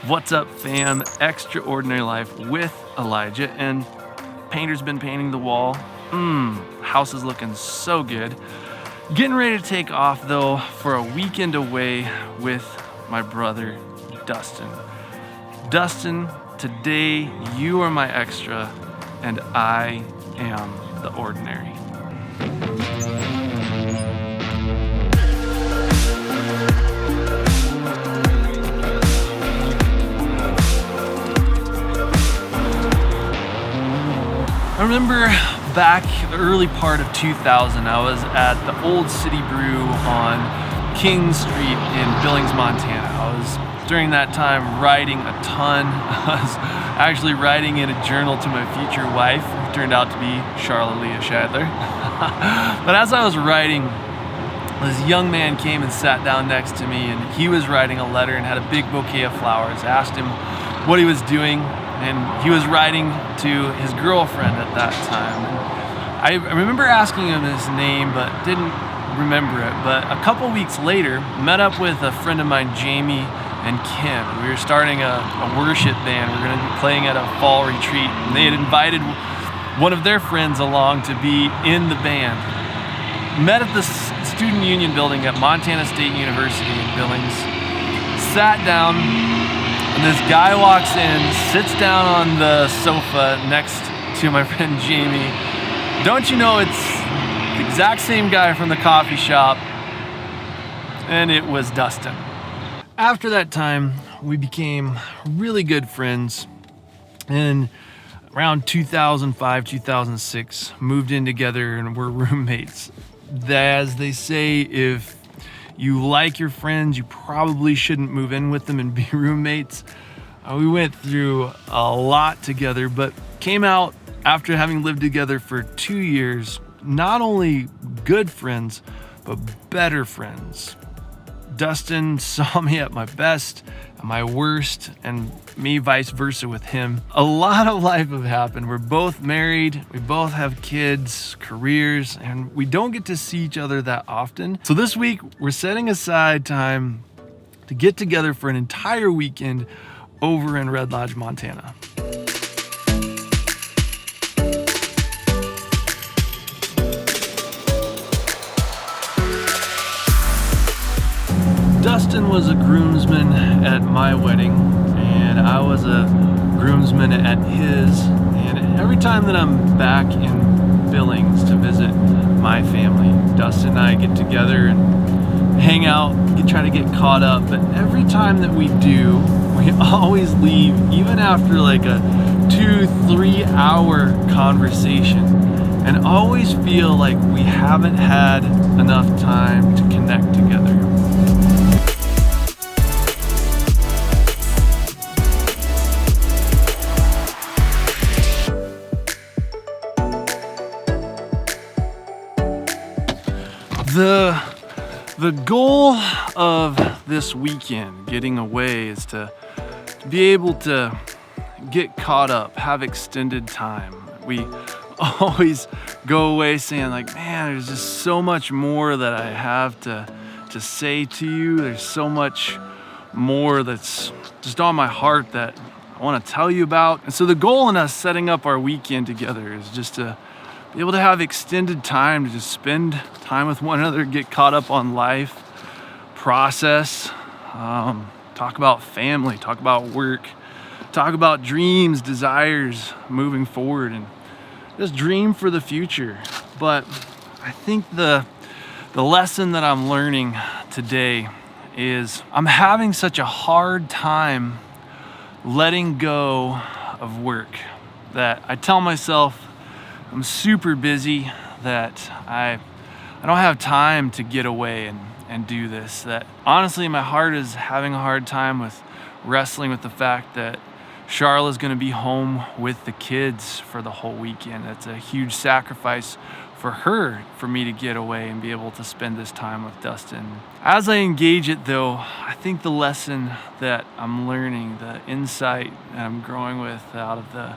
What's up, fam? Extraordinary Life with Elijah, and painter's been painting the wall. House is looking so good. Getting ready to take off though for a weekend away with my brother, Dustin. Dustin, today you are my extra and I am the ordinary. I remember back the early part of 2000, I was at the Old City Brew on King Street in Billings, Montana. I was, during that time, writing a ton. I was actually writing in a journal to my future wife, who turned out to be Charlotte Leah Shadler. But as I was writing, this young man came and sat down next to me, and he was writing a letter and had a big bouquet of flowers. I asked him what he was doing, and he was writing to his girlfriend at that time. And I remember asking him his name, but didn't remember it. But a couple weeks later, met up with a friend of mine, Jamie and Kim. We were starting a worship band. We were going to be playing at a fall retreat, and they had invited one of their friends along to be in the band. Met at the Student Union building at Montana State University in Billings. Sat down. And this guy walks in, sits down on the sofa next to my friend Jamie. Don't you know it's the exact same guy from the coffee shop? And it was Dustin. After that time, we became really good friends. And around 2005, 2006, moved in together and we're roommates. As they say, if you like your friends, you probably shouldn't move in with them and be roommates. We went through a lot together, but came out after having lived together for 2 years, not only good friends, but better friends. Dustin saw me at my best, at my worst, and me vice versa with him. A lot of life have happened. We're both married, we both have kids, careers, and we don't get to see each other that often. So this week, we're setting aside time to get together for an entire weekend over in Red Lodge, Montana. Dustin was a groomsman at my wedding, and I was a groomsman at his. And every time that I'm back in Billings to visit my family, Dustin and I get together and hang out, try to get caught up. But every time that we do, we always leave, even after like a 2-3 hour conversation, and always feel like we haven't had enough time to connect together. The goal of this weekend, getting away, is to be able to get caught up, have extended time. We always go away saying like, man, there's just so much more that I have to say to you. There's so much more that's just on my heart that I want to tell you about. And so the goal in us setting up our weekend together is just to be able to have extended time to just spend time with one another, get caught up on life, process, talk about family, talk about work, talk about dreams, desires moving forward, and just dream for the future. But I think the lesson that I'm learning today is I'm having such a hard time letting go of work that I tell myself I'm super busy, that I don't have time to get away and do this. That honestly, my heart is having a hard time with wrestling with the fact that Charlotte's going to be home with the kids for the whole weekend. That's a huge sacrifice for her, for me to get away and be able to spend this time with Dustin. As I engage it though, I think the lesson that I'm learning, the insight that I'm growing with out of the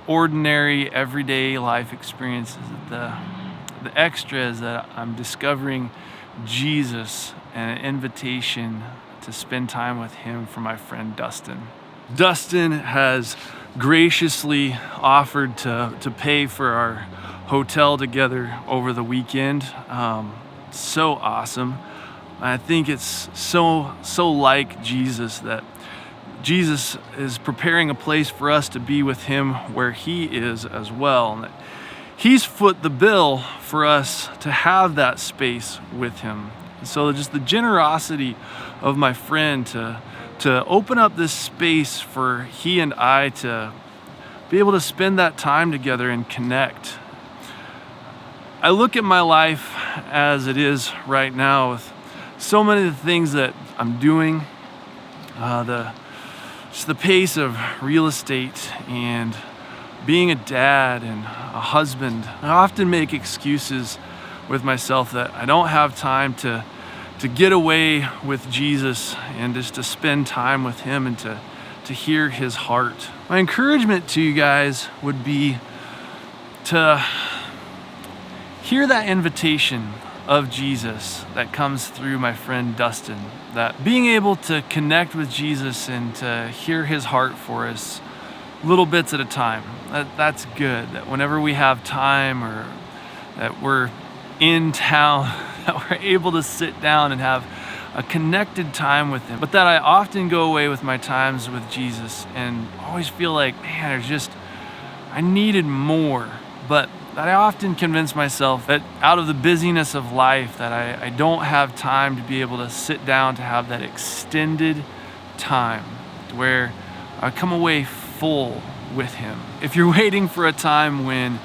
ordinary everyday life experiences, the extra is that I'm discovering Jesus and an invitation to spend time with him for my friend Dustin. Dustin has graciously offered to pay for our hotel together over the weekend. So awesome. I think it's so like Jesus that Jesus is preparing a place for us to be with him where he is as well. And that he's foot the bill for us to have that space with him. And so just the generosity of my friend to open up this space for he and I to be able to spend that time together and connect. I look at my life as it is right now with so many of the things that I'm doing, just the pace of real estate and being a dad and a husband. I often make excuses with myself that I don't have time to get away with Jesus and just to spend time with him and to hear his heart. My encouragement to you guys would be to hear that invitation of Jesus that comes through my friend Dustin, that being able to connect with Jesus and to hear his heart for us little bits at a time, that's good. That whenever we have time or that we're in town, that we're able to sit down and have a connected time with him. But that I often go away with my times with Jesus and always feel like, man, I needed more. But that I often convince myself that out of the busyness of life that I don't have time to be able to sit down to have that extended time where I come away full with him. If you're waiting for a time when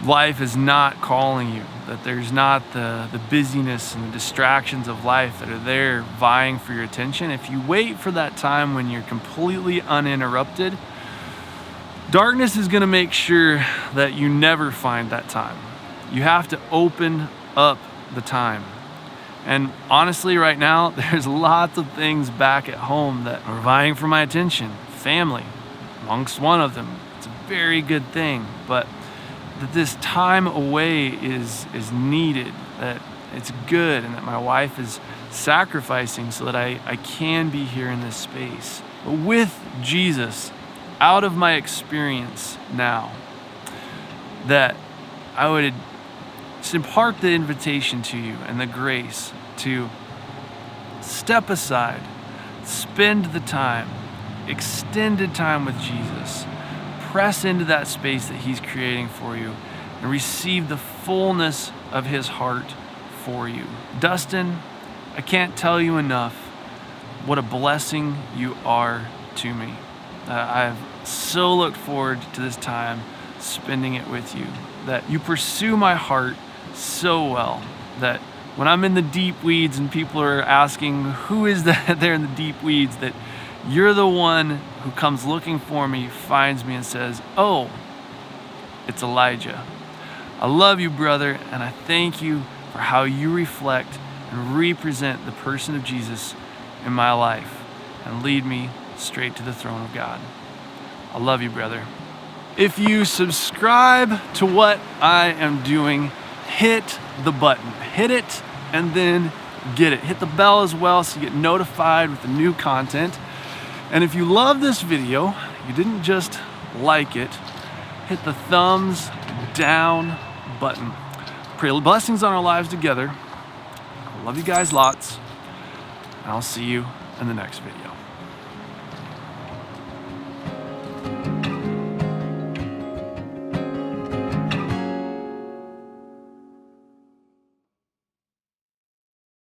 life is not calling you, that there's not the busyness and the distractions of life that are there vying for your attention, if you wait for that time when you're completely uninterrupted, darkness is going to make sure that you never find that time. You have to open up the time. And honestly, right now, there's lots of things back at home that are vying for my attention. Family, amongst one of them. It's a very good thing, but that this time away is needed, that it's good, and that my wife is sacrificing so that I can be here in this space. But with Jesus, out of my experience now, that I would just impart the invitation to you and the grace to step aside, spend the time, extended time with Jesus, press into that space that he's creating for you and receive the fullness of his heart for you. Dustin, I can't tell you enough what a blessing you are to me. I've so looked forward to this time spending it with you, that you pursue my heart so well, that when I'm in the deep weeds and people are asking who is that there in the deep weeds, that you're the one who comes looking for me, finds me and says, oh, it's Elijah. I love you, brother, and I thank you for how you reflect and represent the person of Jesus in my life and lead me straight to the throne of God. I love you, brother. If you subscribe to what I am doing, hit the button. Hit it and then get it. Hit the bell as well so you get notified with the new content. And if you love this video, you didn't just like it, hit the thumbs down button. Pray blessings on our lives together. I love you guys lots. And I'll see you in the next video.